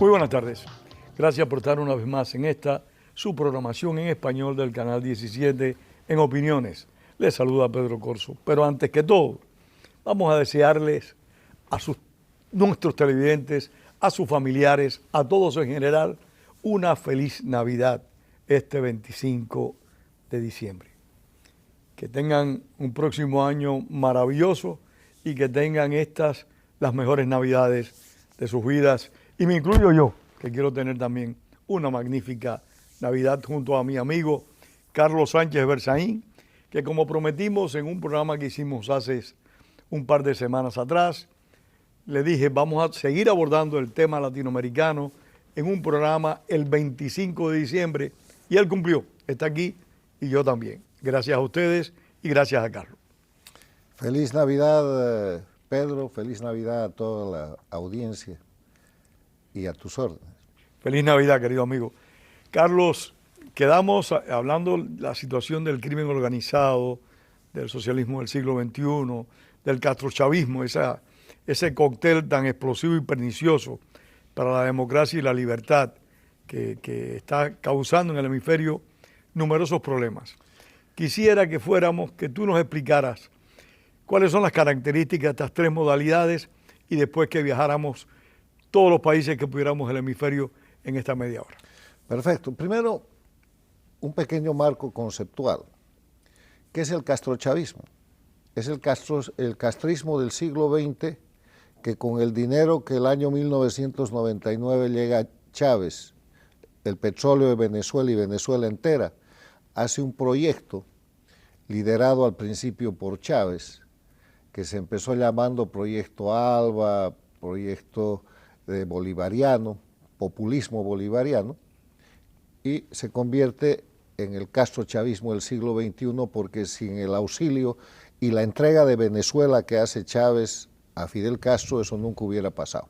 Muy buenas tardes. Gracias por estar una vez más en esta, su programación en español del Canal 17 en Opiniones. Les saluda Pedro Corso. Pero antes que todo, vamos a desearles a nuestros televidentes, a sus familiares, a todos en general, una feliz Navidad este 25 de diciembre. Que tengan un próximo año maravilloso y que tengan estas las mejores Navidades de sus vidas. Y me incluyo yo, que quiero tener también una magnífica Navidad junto a mi amigo Carlos Sánchez Berzaín, que como prometimos en un programa que hicimos hace un par de semanas atrás, le dije, vamos a seguir abordando el tema latinoamericano en un programa el 25 de diciembre, y él cumplió, está aquí y yo también. Gracias a ustedes y gracias a Carlos. Feliz Navidad, Pedro, feliz Navidad a toda la audiencia y a tus órdenes. Feliz Navidad, querido amigo. Carlos, quedamos hablando de la situación del crimen organizado, del socialismo del siglo XXI, del castrochavismo, ese cóctel tan explosivo y pernicioso para la democracia y la libertad que está causando en el hemisferio numerosos problemas. Quisiera que tú nos explicaras cuáles son las características de estas tres modalidades y después que viajáramos todos los países que pudiéramos el hemisferio en esta media hora. Perfecto. Primero, un pequeño marco conceptual. ¿Qué es el castrochavismo? Es el castrismo del siglo XX que con el dinero que el año 1999 llega a Chávez, el petróleo de Venezuela y Venezuela entera, hace un proyecto liderado al principio por Chávez, que se empezó llamando Proyecto Alba, Proyecto Bolivariano, Populismo Bolivariano, y se convierte en el castrochavismo del siglo XXI porque sin el auxilio y la entrega de Venezuela que hace Chávez a Fidel Castro, eso nunca hubiera pasado.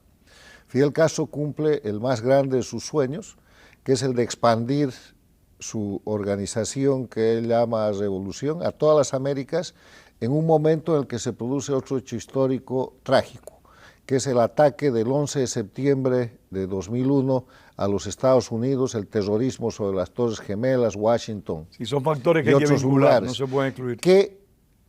Fidel Castro cumple el más grande de sus sueños, que es el de expandir su organización que él llama Revolución a todas las Américas en un momento en el que se produce otro hecho histórico trágico, que es el ataque del 11 de septiembre de 2001 a los Estados Unidos, el terrorismo sobre las Torres Gemelas, Washington. Sí, son factores que hay que vincular, no se pueden excluir. Que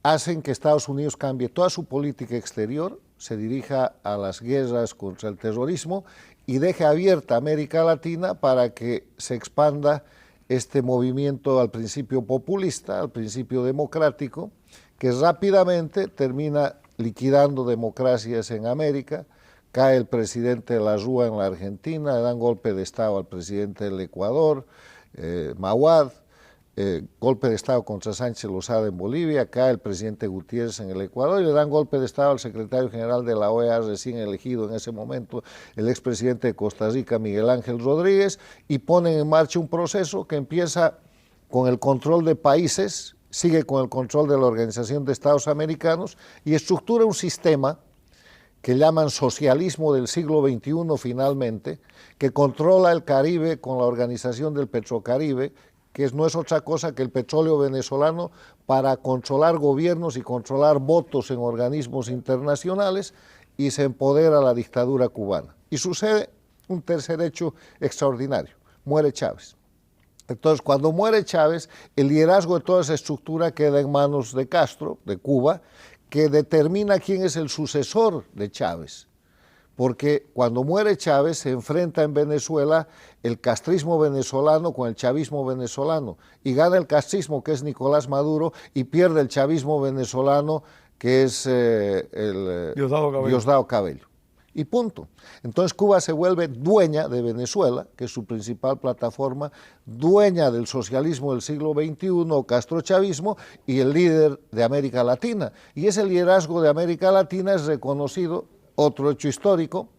hacen que Estados Unidos cambie toda su política exterior, se dirija a las guerras contra el terrorismo y deje abierta América Latina para que se expanda este movimiento al principio populista, al principio democrático, que rápidamente termina liquidando democracias en América. Cae el presidente de la Rúa en la Argentina, le dan golpe de Estado al presidente del Ecuador, Mahuad, golpe de Estado contra Sánchez Lozada en Bolivia, cae el presidente Gutiérrez en el Ecuador y le dan golpe de Estado al secretario general de la OEA recién elegido en ese momento, el expresidente de Costa Rica, Miguel Ángel Rodríguez, y ponen en marcha un proceso que empieza con el control de países, sigue con el control de la Organización de Estados Americanos y estructura un sistema que llaman socialismo del siglo XXI finalmente, que controla el Caribe con la Organización del Petrocaribe, que no es otra cosa que el petróleo venezolano para controlar gobiernos y controlar votos en organismos internacionales, y se empodera la dictadura cubana. Y sucede un tercer hecho extraordinario, muere Chávez. Entonces, cuando muere Chávez, el liderazgo de toda esa estructura queda en manos de Castro, de Cuba, que determina quién es el sucesor de Chávez. Porque cuando muere Chávez se enfrenta en Venezuela el castrismo venezolano con el chavismo venezolano, y gana el castrismo, que es Nicolás Maduro, y pierde el chavismo venezolano, que es Diosdado Cabello. Y punto. Entonces Cuba se vuelve dueña de Venezuela, que es su principal plataforma, dueña del socialismo del siglo XXI, castrochavismo, y el líder de América Latina. Y ese liderazgo de América Latina es reconocido, otro hecho histórico,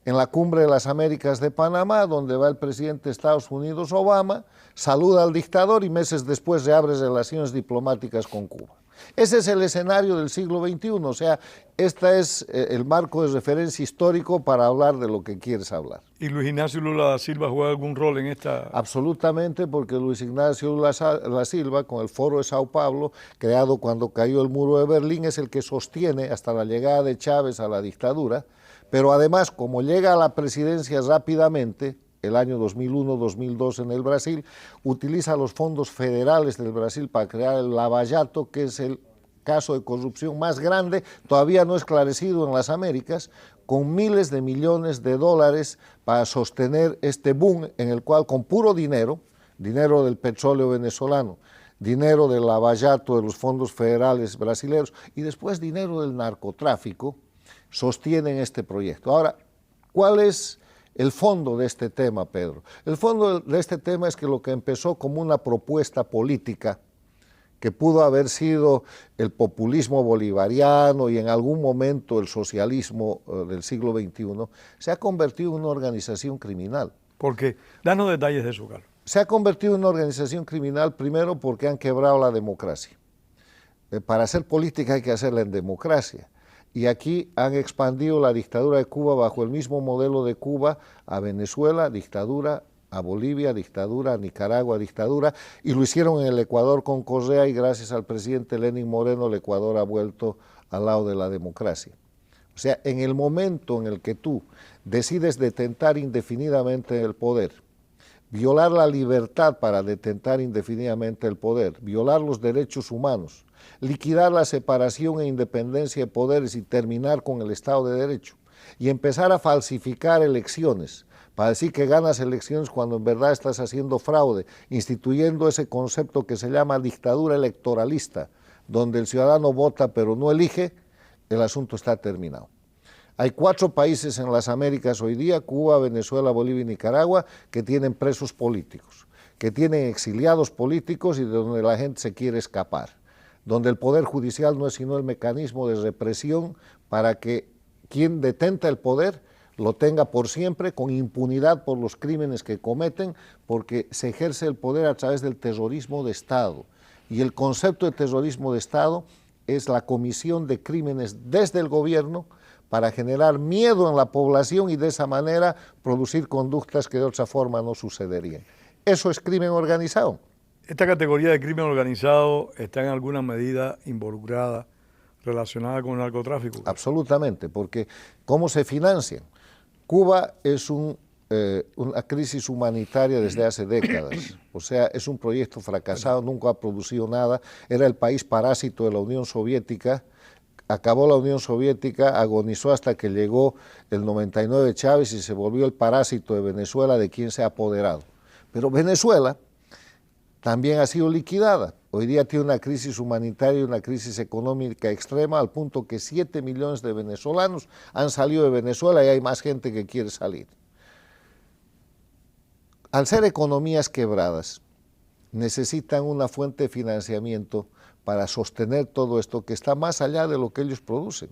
en la Cumbre de las Américas de Panamá, donde va el presidente de Estados Unidos, Obama, saluda al dictador y meses después reabre relaciones diplomáticas con Cuba. Ese es el escenario del siglo XXI, o sea, este es el marco de referencia histórico para hablar de lo que quieres hablar. ¿Y Luis Ignacio Lula da Silva juega algún rol en esta...? Absolutamente, porque Luis Ignacio Lula da Silva, con el Foro de Sao Paulo, creado cuando cayó el muro de Berlín, es el que sostiene hasta la llegada de Chávez a la dictadura, Pero además, como llega a la presidencia rápidamente, el año 2001-2002 en el Brasil, utiliza los fondos federales del Brasil para crear el Lava Jato, que es el caso de corrupción más grande, todavía no esclarecido en las Américas, con miles de millones de dólares para sostener este boom en el cual con puro dinero, dinero del petróleo venezolano, dinero del Lava Jato, de los fondos federales brasileños y después dinero del narcotráfico, sostienen este proyecto. Ahora, ¿cuál es el fondo de este tema, Pedro? El fondo de este tema es que lo que empezó como una propuesta política, que pudo haber sido el populismo bolivariano y en algún momento el socialismo del siglo XXI, se ha convertido en una organización criminal. ¿Por qué? Danos detalles de eso, Carlos. Se ha convertido en una organización criminal primero porque han quebrado la democracia. Para hacer política hay que hacerla en democracia. Y aquí han expandido la dictadura de Cuba bajo el mismo modelo de Cuba a Venezuela, dictadura, a Bolivia, dictadura, a Nicaragua, dictadura, y lo hicieron en el Ecuador con Correa y gracias al presidente Lenín Moreno el Ecuador ha vuelto al lado de la democracia. O sea, en el momento en el que tú decides detentar indefinidamente el poder, violar la libertad para detentar indefinidamente el poder, violar los derechos humanos, liquidar la separación e independencia de poderes y terminar con el Estado de Derecho, y empezar a falsificar elecciones, para decir que ganas elecciones cuando en verdad estás haciendo fraude, instituyendo ese concepto que se llama dictadura electoralista, donde el ciudadano vota pero no elige, el asunto está terminado. Hay 4 países en las Américas hoy día, Cuba, Venezuela, Bolivia y Nicaragua, que tienen presos políticos, que tienen exiliados políticos y de donde la gente se quiere escapar, donde el Poder Judicial no es sino el mecanismo de represión para que quien detenta el poder lo tenga por siempre, con impunidad por los crímenes que cometen, porque se ejerce el poder a través del terrorismo de Estado. Y el concepto de terrorismo de Estado es la comisión de crímenes desde el gobierno para generar miedo en la población y de esa manera producir conductas que de otra forma no sucederían. Eso es crimen organizado. ¿Esta categoría de crimen organizado está en alguna medida involucrada, relacionada con el narcotráfico? Absolutamente, porque ¿cómo se financian? Cuba es una crisis humanitaria desde hace décadas, o sea, es un proyecto fracasado, nunca ha producido nada, era el país parásito de la Unión Soviética, acabó la Unión Soviética, agonizó hasta que llegó el 99 Chávez y se volvió el parásito de Venezuela de quien se ha apoderado. Pero Venezuela también ha sido liquidada. Hoy día tiene una crisis humanitaria y una crisis económica extrema al punto que 7 millones de venezolanos han salido de Venezuela y hay más gente que quiere salir. Al ser economías quebradas, necesitan una fuente de financiamiento para sostener todo esto que está más allá de lo que ellos producen.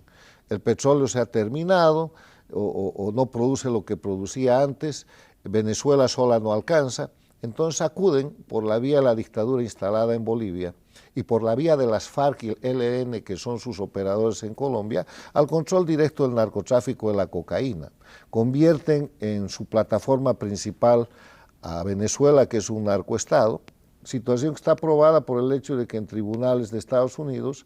El petróleo se ha terminado o no produce lo que producía antes, Venezuela sola no alcanza. Entonces acuden por la vía de la dictadura instalada en Bolivia y por la vía de las FARC y el ELN, que son sus operadores en Colombia, al control directo del narcotráfico de la cocaína. Convierten en su plataforma principal a Venezuela, que es un narcoestado, situación que está probada por el hecho de que en tribunales de Estados Unidos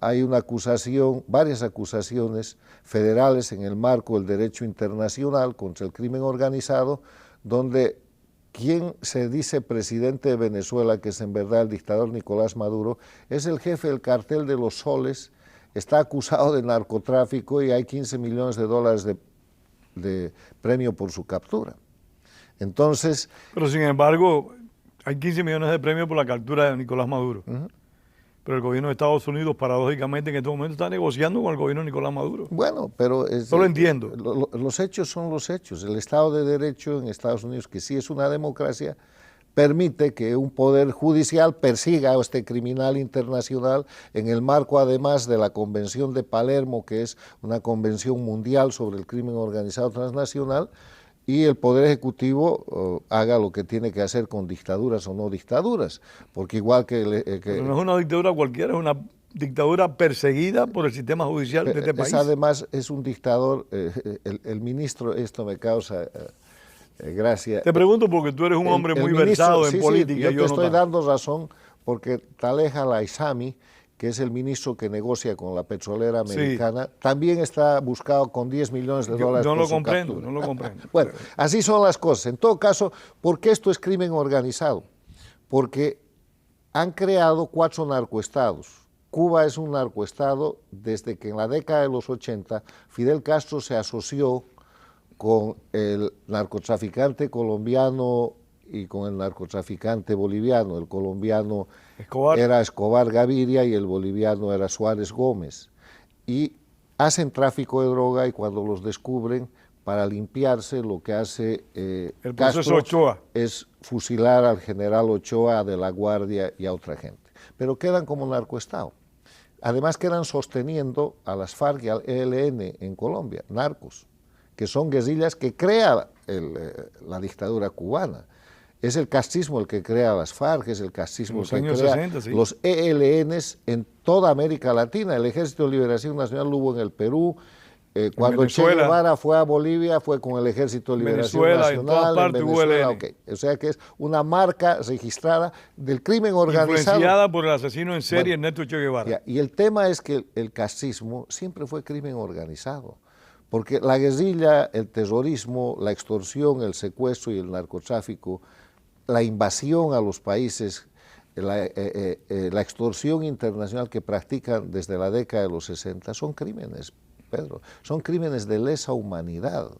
hay una acusación, varias acusaciones federales en el marco del derecho internacional contra el crimen organizado, donde quien se dice presidente de Venezuela, que es en verdad el dictador Nicolás Maduro, es el jefe del cartel de los soles, está acusado de narcotráfico y hay 15 millones de dólares de premio por su captura. Entonces... Pero sin embargo, hay 15 millones de premio por la captura de Nicolás Maduro. Pero el gobierno de Estados Unidos, paradójicamente, en este momento está negociando con el gobierno de Nicolás Maduro. Bueno, pero... No lo entiendo. Los hechos son los hechos. El Estado de Derecho en Estados Unidos, que sí es una democracia, permite que un poder judicial persiga a este criminal internacional en el marco, además, de la Convención de Palermo, que es una convención mundial sobre el crimen organizado transnacional, y el Poder Ejecutivo haga lo que tiene que hacer con dictaduras o no dictaduras, porque igual que... Pero no es una dictadura cualquiera, es una dictadura perseguida por el sistema judicial de este país. Además es un dictador, el ministro, esto me causa gracia. Te pregunto porque tú eres un hombre muy versado en política. Sí, yo te estoy dando razón porque Talej al-Aissami, que es el ministro que negocia con la petrolera americana, también está buscado con 10 millones de dólares por su captura. No lo comprendo. Bueno, así son las cosas. En todo caso, ¿por qué esto es crimen organizado? Porque han creado 4 narcoestados. Cuba es un narcoestado desde que en la década de los 80 Fidel Castro se asoció con el narcotraficante colombiano y con el narcotraficante boliviano. El colombiano era Escobar Gaviria y el boliviano era Suárez Gómez. Y hacen tráfico de droga y cuando los descubren, para limpiarse, lo que hace el Castro Ochoa es fusilar al general Ochoa de la Guardia y a otra gente. Pero quedan como narcoestado. Además quedan sosteniendo a las FARC y al ELN en Colombia, narcos, que son guerrillas que crea la dictadura cubana. Es el castismo el que crea las FARC, es el castismo el que crea 60, sí. los ELNs en toda América Latina. El Ejército de Liberación Nacional lo hubo en el Perú. Cuando Che Guevara fue a Bolivia fue con el Ejército de Liberación Nacional, en todas partes en Venezuela, hubo okay. O sea que es una marca registrada del crimen organizado. Influenciada por el asesino en serie Ernesto Che Guevara. Y el tema es que el castismo siempre fue crimen organizado, porque la guerrilla, el terrorismo, la extorsión, el secuestro y el narcotráfico, la invasión a los países, la extorsión internacional que practican desde la década de los 60 son crímenes, Pedro, son crímenes de lesa humanidad.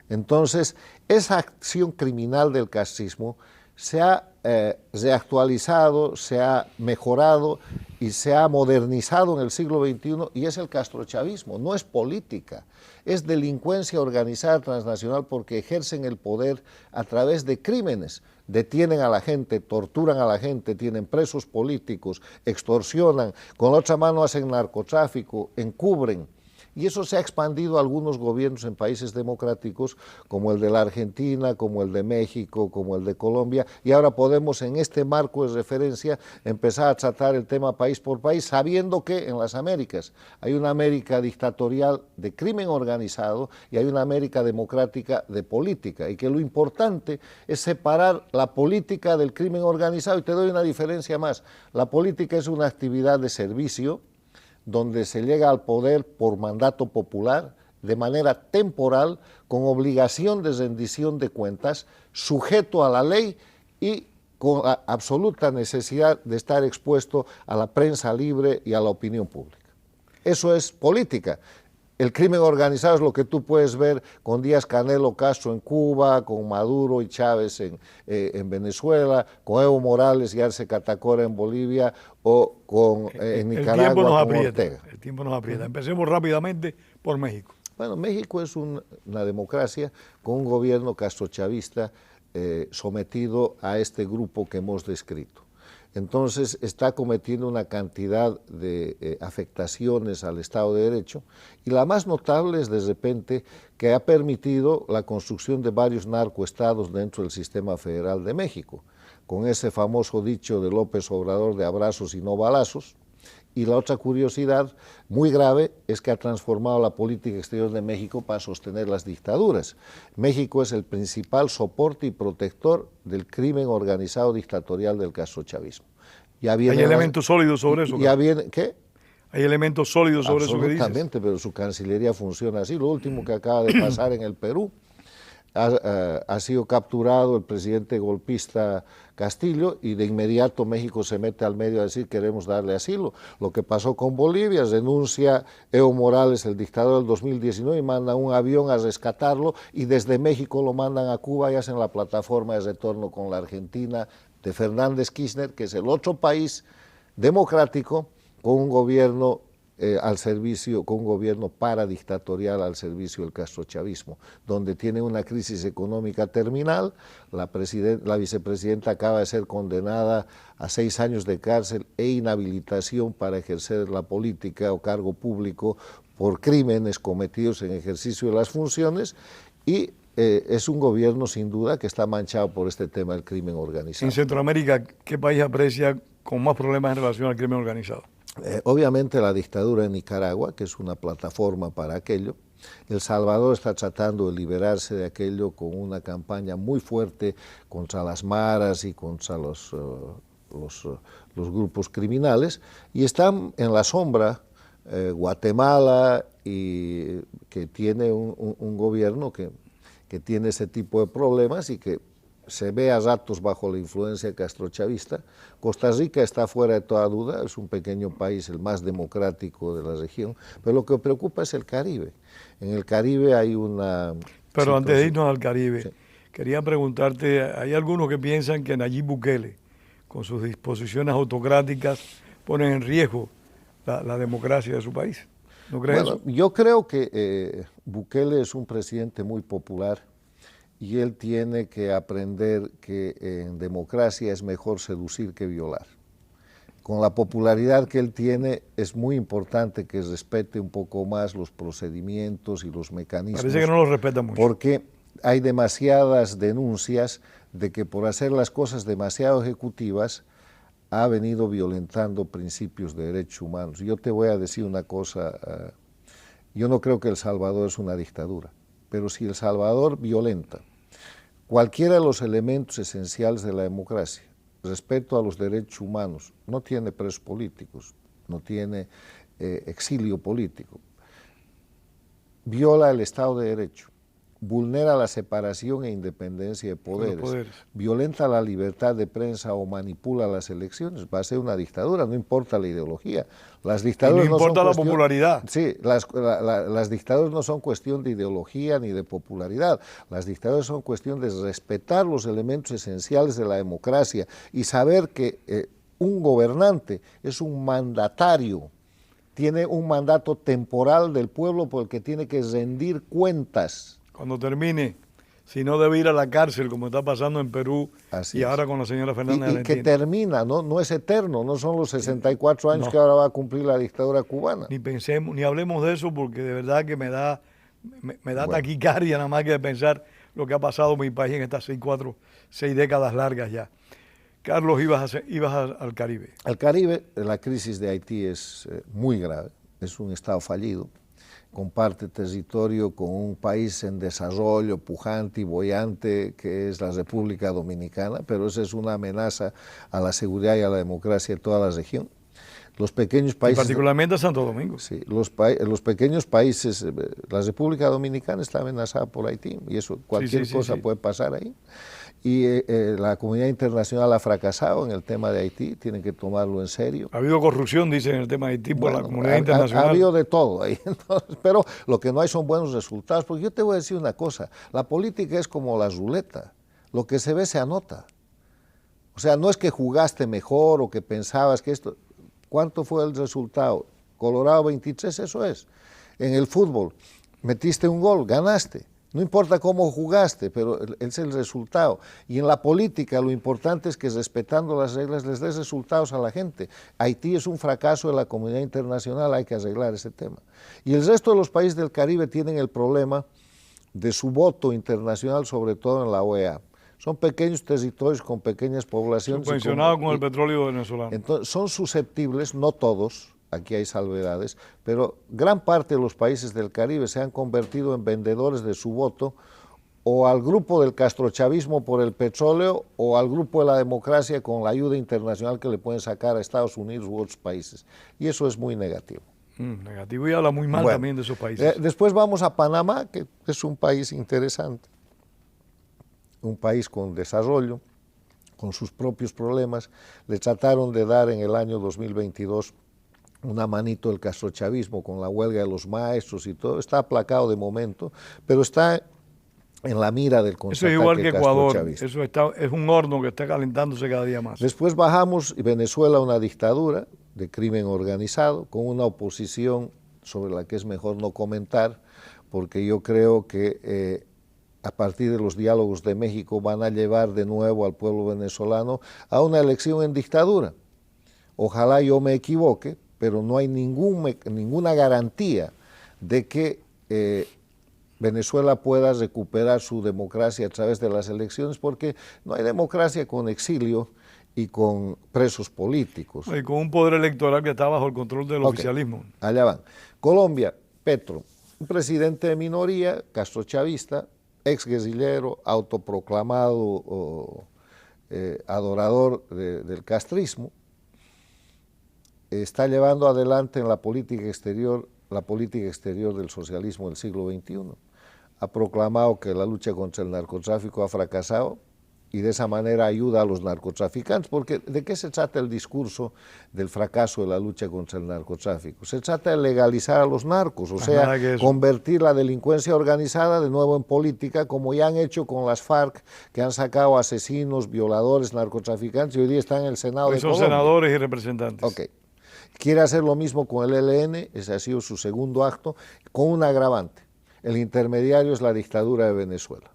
Entonces, esa acción criminal del castismo se ha reactualizado, se ha mejorado y se ha modernizado en el siglo XXI y es el castrochavismo, no es política, es delincuencia organizada transnacional porque ejercen el poder a través de crímenes. Detienen a la gente, torturan a la gente, tienen presos políticos, extorsionan, con la otra mano hacen narcotráfico, encubren. Y eso se ha expandido a algunos gobiernos en países democráticos, como el de la Argentina, como el de México, como el de Colombia, y ahora podemos en este marco de referencia empezar a tratar el tema país por país, sabiendo que en las Américas hay una América dictatorial de crimen organizado y hay una América democrática de política, y que lo importante es separar la política del crimen organizado, y te doy una diferencia más. La política es una actividad de servicio, donde se llega al poder por mandato popular, de manera temporal, con obligación de rendición de cuentas, sujeto a la ley y con la absoluta necesidad de estar expuesto a la prensa libre y a la opinión pública. Eso es política. El crimen organizado es lo que tú puedes ver con Díaz-Canel Castro en Cuba, con Maduro y Chávez en Venezuela, con Evo Morales y Arce Catacora en Bolivia o con en Nicaragua con Ortega. El tiempo nos aprieta. Empecemos rápidamente por México. Bueno, México es una democracia con un gobierno castrochavista sometido a este grupo que hemos descrito. Entonces está cometiendo una cantidad de afectaciones al Estado de Derecho y la más notable es de repente que ha permitido la construcción de varios narcoestados dentro del sistema federal de México, con ese famoso dicho de López Obrador de abrazos y no balazos. Y la otra curiosidad muy grave es que ha transformado la política exterior de México para sostener las dictaduras. México es el principal soporte y protector del crimen organizado dictatorial del castrochavismo. ¿Hay elementos sólidos sobre eso? ¿Qué? ¿Hay elementos sólidos sobre eso que dices? Absolutamente, pero su cancillería funciona así. Lo último que acaba de pasar en el Perú, ha sido capturado el presidente golpista Castillo y de inmediato México se mete al medio a decir queremos darle asilo. Lo que pasó con Bolivia, renuncia Evo Morales, el dictador del 2019, y manda un avión a rescatarlo y desde México lo mandan a Cuba y hacen la plataforma de retorno con la Argentina de Fernández Kirchner, que es el otro país democrático con un gobierno al servicio, con un gobierno paradictatorial al servicio del castrochavismo, donde tiene una crisis económica terminal. La vicepresidenta acaba de ser condenada a 6 años de cárcel e inhabilitación para ejercer la política o cargo público por crímenes cometidos en ejercicio de las funciones y es un gobierno sin duda que está manchado por este tema del crimen organizado. En Centroamérica, ¿qué país aprecia con más problemas en relación al crimen organizado? Obviamente la dictadura en Nicaragua, que es una plataforma para aquello. El Salvador está tratando de liberarse de aquello con una campaña muy fuerte contra las maras y contra los los grupos criminales, y están en la sombra Guatemala, y que tiene un gobierno que tiene ese tipo de problemas y que se ve a ratos bajo la influencia castrochavista. Costa Rica está fuera de toda duda, es un pequeño país, el más democrático de la región, pero lo que preocupa es el Caribe. En el Caribe hay una... Pero antes de irnos al Caribe, sí, quería preguntarte, hay algunos que piensan que Nayib Bukele, con sus disposiciones autocráticas, ponen en riesgo la democracia de su país. ¿No crees eso? Yo creo que Bukele es un presidente muy popular y él tiene que aprender que en democracia es mejor seducir que violar. Con la popularidad que él tiene, es muy importante que respete un poco más los procedimientos y los mecanismos. Parece que no los respeta mucho. Porque hay demasiadas denuncias de que por hacer las cosas demasiado ejecutivas ha venido violentando principios de derechos humanos. Yo te voy a decir una cosa, yo no creo que El Salvador es una dictadura, pero si El Salvador violenta cualquiera de los elementos esenciales de la democracia, respeto a los derechos humanos, no tiene presos políticos, no tiene exilio político, viola el Estado de Derecho, vulnera la separación e independencia de poderes, violenta la libertad de prensa o manipula las elecciones, va a ser una dictadura, no importa la ideología. Las dictaduras no importa la popularidad. Sí, las dictaduras no son cuestión de ideología ni de popularidad, las dictaduras son cuestión de respetar los elementos esenciales de la democracia y saber que un gobernante es un mandatario, tiene un mandato temporal del pueblo por el que tiene que rendir cuentas. Cuando termine, si no debe ir a la cárcel, como está pasando en Perú. Así y ahora con la señora Fernández. Y que termina, no es eterno, no son los 64 años que ahora va a cumplir la dictadura cubana. Ni pensemos, ni hablemos de eso, porque de verdad que me da taquicardia nada más que de pensar lo que ha pasado en mi país en estas 6 décadas largas ya. Carlos, ibas al Caribe. Al Caribe, la crisis de Haití es muy grave, es un estado fallido. Comparte territorio con un país en desarrollo, pujante y boyante, que es la República Dominicana, pero esa es una amenaza a la seguridad y a la democracia de toda la región. Los pequeños países... Y particularmente Santo Domingo. Sí, los pequeños países, la República Dominicana está amenazada por Haití, y eso, cualquier cosa puede pasar ahí. Y la comunidad internacional ha fracasado en el tema de Haití, tienen que tomarlo en serio. Ha habido corrupción, dicen, en el tema de Haití por la comunidad internacional. Ha habido de todo ahí, entonces, pero lo que no hay son buenos resultados, porque yo te voy a decir una cosa, la política es como la ruleta, lo que se ve se anota. O sea, no es que jugaste mejor o que pensabas que esto... ¿Cuánto fue el resultado? Colorado 23, eso es. En el fútbol, metiste un gol, ganaste. No importa cómo jugaste, pero es el resultado. Y en la política lo importante es que respetando las reglas les des resultados a la gente. Haití es un fracaso de la comunidad internacional, hay que arreglar ese tema. Y el resto de los países del Caribe tienen el problema de su voto internacional, sobre todo en la OEA. Son pequeños territorios con pequeñas poblaciones. Subvencionados con el petróleo venezolano. Entonces, son susceptibles, no todos, aquí hay salvedades, pero gran parte de los países del Caribe se han convertido en vendedores de su voto o al grupo del castrochavismo por el petróleo o al grupo de la democracia con la ayuda internacional que le pueden sacar a Estados Unidos u otros países. Y eso es muy negativo. Negativo, y habla muy mal también de esos países. Después vamos a Panamá, que es un país interesante, un país con desarrollo, con sus propios problemas. Le trataron de dar en el año 2022 una manito el castrochavismo con la huelga de los maestros y todo. Está aplacado de momento, pero está en la mira del contraataque. Eso es igual que Ecuador, eso es un horno que está calentándose cada día más. Después bajamos y Venezuela, una dictadura de crimen organizado, con una oposición sobre la que es mejor no comentar, porque yo creo que a partir de los diálogos de México van a llevar de nuevo al pueblo venezolano a una elección en dictadura. Ojalá yo me equivoque, pero no hay ninguna garantía de que Venezuela pueda recuperar su democracia a través de las elecciones, porque no hay democracia con exilio y con presos políticos. Y con un poder electoral que está bajo el control del oficialismo. Allá van. Colombia, Petro, un presidente de minoría, castrochavista, ex guerrillero, autoproclamado adorador del castrismo, está llevando adelante en la política exterior del socialismo del siglo XXI. Ha proclamado que la lucha contra el narcotráfico ha fracasado y de esa manera ayuda a los narcotraficantes, porque ¿de qué se trata el discurso del fracaso de la lucha contra el narcotráfico? Se trata de legalizar a los narcos, o sea, convertir la delincuencia organizada de nuevo en política, como ya han hecho con las FARC, que han sacado asesinos, violadores, narcotraficantes, y hoy día están en el Senado de Colombia. Son senadores y representantes. Ok. Quiere hacer lo mismo con el ELN, ese ha sido su segundo acto, con un agravante. El intermediario es la dictadura de Venezuela.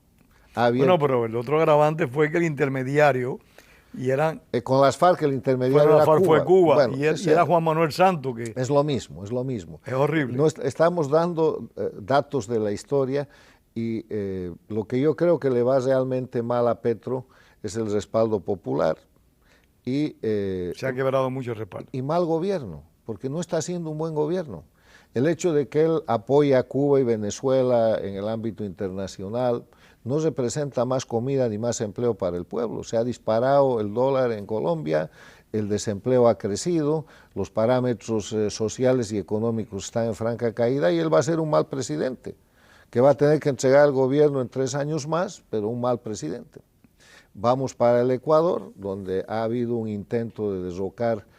Bueno, pero el otro agravante fue que el intermediario, y eran... con las FARC el intermediario era Cuba. Fue Cuba, bueno, y era Juan Manuel Santos. Que es lo mismo, es lo mismo. Es horrible. No estamos dando datos de la historia y lo que yo creo que le va realmente mal a Petro es el respaldo popular. Y, se ha quebrado mucho el respaldo. Y mal gobierno, porque no está haciendo un buen gobierno. El hecho de que él apoye a Cuba y Venezuela en el ámbito internacional no representa más comida ni más empleo para el pueblo. Se ha disparado el dólar en Colombia, el desempleo ha crecido, los parámetros sociales y económicos están en franca caída y él va a ser un mal presidente, que va a tener que entregar el gobierno en 3 años más, pero un mal presidente. Vamos para el Ecuador, donde ha habido un intento de derrocar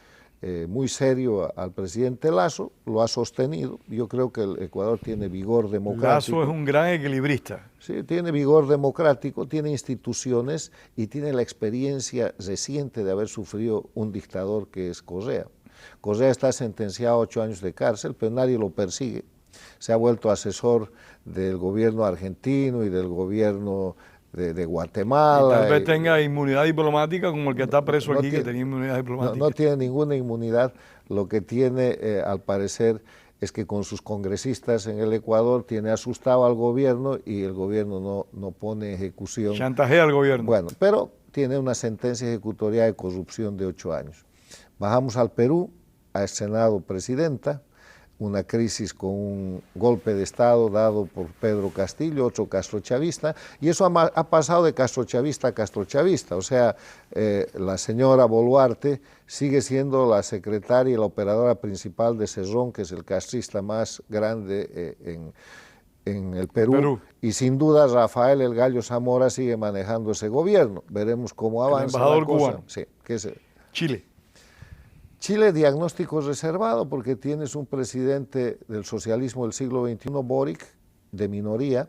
muy serio al presidente Lasso, lo ha sostenido. Yo creo que el Ecuador tiene vigor democrático. Lasso es un gran equilibrista. Sí, tiene vigor democrático, tiene instituciones y tiene la experiencia reciente de haber sufrido un dictador que es Correa. Correa está sentenciado a 8 años de cárcel, pero nadie lo persigue. Se ha vuelto asesor del gobierno argentino y del gobierno de Guatemala. Y tal vez tenga inmunidad diplomática como el que está preso aquí, que tenía inmunidad diplomática. No tiene ninguna inmunidad. Lo que tiene, al parecer, es que con sus congresistas en el Ecuador tiene asustado al gobierno y el gobierno no pone ejecución. Chantajea al gobierno. Bueno, pero tiene una sentencia ejecutoria de corrupción de 8 años. Bajamos al Perú, ha estrenado presidenta, una crisis con un golpe de Estado dado por Pedro Castillo, otro castrochavista, y eso ha pasado de castrochavista a castrochavista, o sea, la señora Boluarte sigue siendo la secretaria y la operadora principal de Cerrón, que es el castrista más grande en el Perú, y sin duda Rafael El Gallo Zamora sigue manejando ese gobierno. Veremos cómo avanza. El embajador cubano. Sí, que es Chile. Chile, diagnóstico reservado, porque tienes un presidente del socialismo del siglo XXI, Boric, de minoría,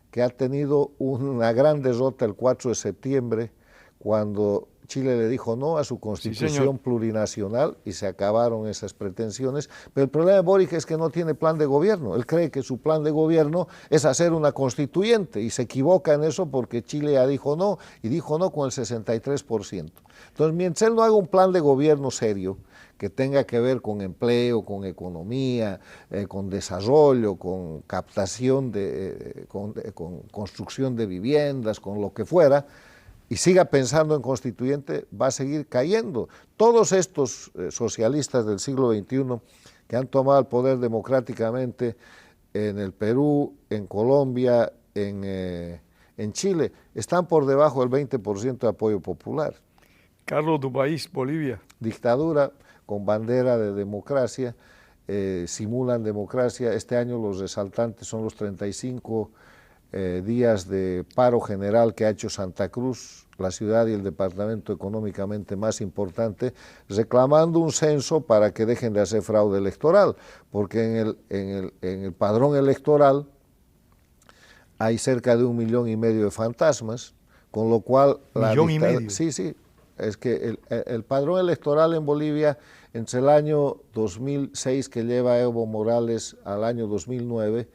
que ha tenido una gran derrota el 4 de septiembre, cuando Chile le dijo no a su constitución plurinacional y se acabaron esas pretensiones. Pero el problema de Boric es que no tiene plan de gobierno. Él cree que su plan de gobierno es hacer una constituyente y se equivoca en eso porque Chile ya dijo no y dijo no con el 63%. Entonces, mientras él no haga un plan de gobierno serio, que tenga que ver con empleo, con economía, con desarrollo, con captación, con construcción de viviendas, con lo que fuera, y siga pensando en constituyente, va a seguir cayendo. Todos estos socialistas del siglo XXI que han tomado el poder democráticamente en el Perú, en Colombia, en Chile, están por debajo del 20% de apoyo popular. Carlos, tu país, Bolivia. Dictadura con bandera de democracia, simulan democracia. Este año los resaltantes son los 35 días de paro general que ha hecho Santa Cruz, la ciudad y el departamento económicamente más importante, reclamando un censo para que dejen de hacer fraude electoral, porque en el padrón electoral hay cerca de 1,5 millones de fantasmas, con lo cual... ¿1,5 Sí, sí, es que el padrón electoral en Bolivia, entre el año 2006 que lleva Evo Morales al año 2009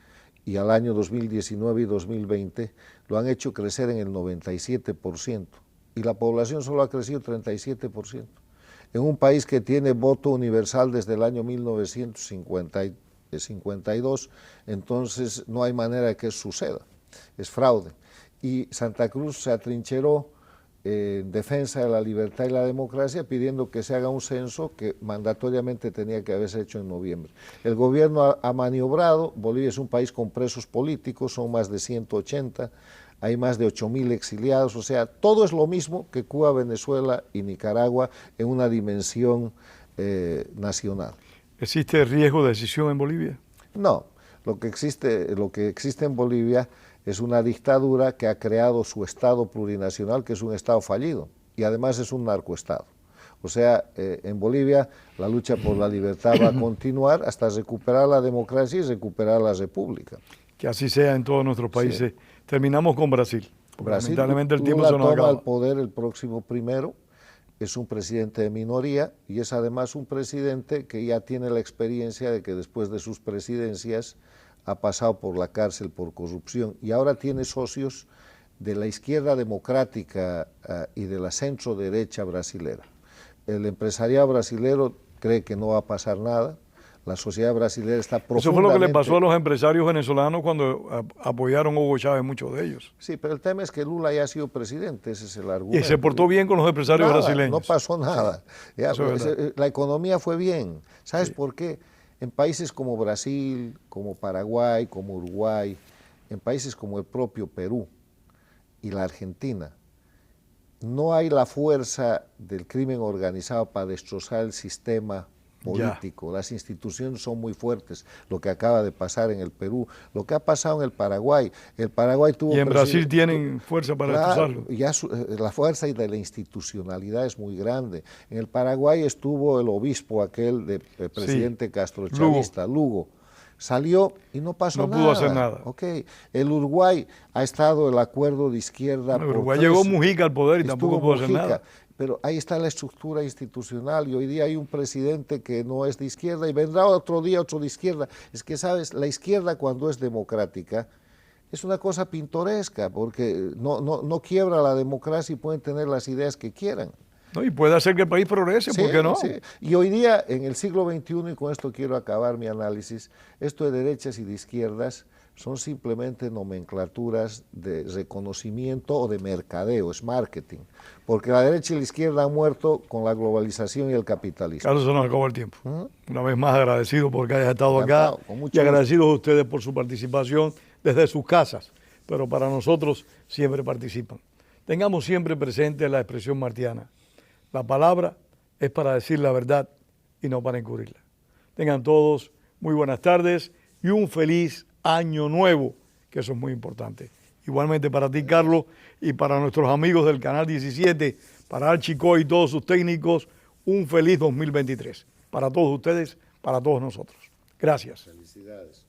y al año 2019 y 2020, lo han hecho crecer en el 97%, y la población solo ha crecido 37%. En un país que tiene voto universal desde el año 1952, entonces no hay manera de que eso suceda, es fraude. Y Santa Cruz se atrincheró en defensa de la libertad y la democracia, pidiendo que se haga un censo que mandatoriamente tenía que haberse hecho en noviembre. El gobierno ha maniobrado. Bolivia es un país con presos políticos, son más de 180, hay más de 8.000 exiliados, o sea, todo es lo mismo que Cuba, Venezuela y Nicaragua en una dimensión nacional. ¿Existe riesgo de decisión en Bolivia? No, lo que existe en Bolivia es una dictadura que ha creado su Estado plurinacional, que es un Estado fallido, y además es un narcoestado. O sea, en Bolivia la lucha por la libertad va a continuar hasta recuperar la democracia y recuperar la república. Que así sea en todos nuestros países. Sí. Terminamos con Brasil. Brasil, lamentablemente el tiempo Lula se nos acaba. toma el poder el próximo 1, es un presidente de minoría y es además un presidente que ya tiene la experiencia de que después de sus presidencias ha pasado por la cárcel por corrupción y ahora tiene socios de la izquierda democrática y de la centro derecha brasilera. El empresariado brasilero cree que no va a pasar nada, la sociedad brasileña está profundamente... Eso fue lo que le pasó a los empresarios venezolanos cuando apoyaron a Hugo Chávez, muchos de ellos. Sí, pero el tema es que Lula ya ha sido presidente, ese es el argumento. Y se portó bien con los empresarios brasileños. No pasó nada. Ya, la economía fue bien. ¿Sabes por qué? En países como Brasil, como Paraguay, como Uruguay, en países como el propio Perú y la Argentina, no hay la fuerza del crimen organizado para destrozar el sistema político. Las instituciones son muy fuertes, lo que acaba de pasar en el Perú, lo que ha pasado en el Paraguay tuvo... Y en Brasil tienen fuerza para destrozarlo. Ya la fuerza de la institucionalidad es muy grande. En el Paraguay estuvo el obispo aquel de presidente castrochavista, Lugo. Salió y no pasó nada. No pudo hacer nada. Okay. El Uruguay ha estado el acuerdo de izquierda. El Uruguay llegó Mujica al poder y tampoco pudo hacer nada. Pero ahí está la estructura institucional y hoy día hay un presidente que no es de izquierda y vendrá otro día otro de izquierda. Es que, ¿sabes? La izquierda cuando es democrática es una cosa pintoresca porque no quiebra la democracia y pueden tener las ideas que quieran. No, y puede hacer que el país progrese, ¿por qué no? Sí. Y hoy día, en el siglo XXI, y con esto quiero acabar mi análisis, esto de derechas y de izquierdas son simplemente nomenclaturas de reconocimiento o de mercadeo, es marketing, porque la derecha y la izquierda han muerto con la globalización y el capitalismo. Carlos, se nos acabó el tiempo. Una vez más agradecido porque hayas estado acá y agradecidos a ustedes por su participación desde sus casas, pero para nosotros siempre participan. Tengamos siempre presente la expresión martiana. La palabra es para decir la verdad y no para encubrirla. Tengan todos muy buenas tardes y un feliz año nuevo, que eso es muy importante. Igualmente para ti, Carlos, y para nuestros amigos del Canal 17, para Archico y todos sus técnicos, un feliz 2023. Para todos ustedes, para todos nosotros. Gracias. Felicidades.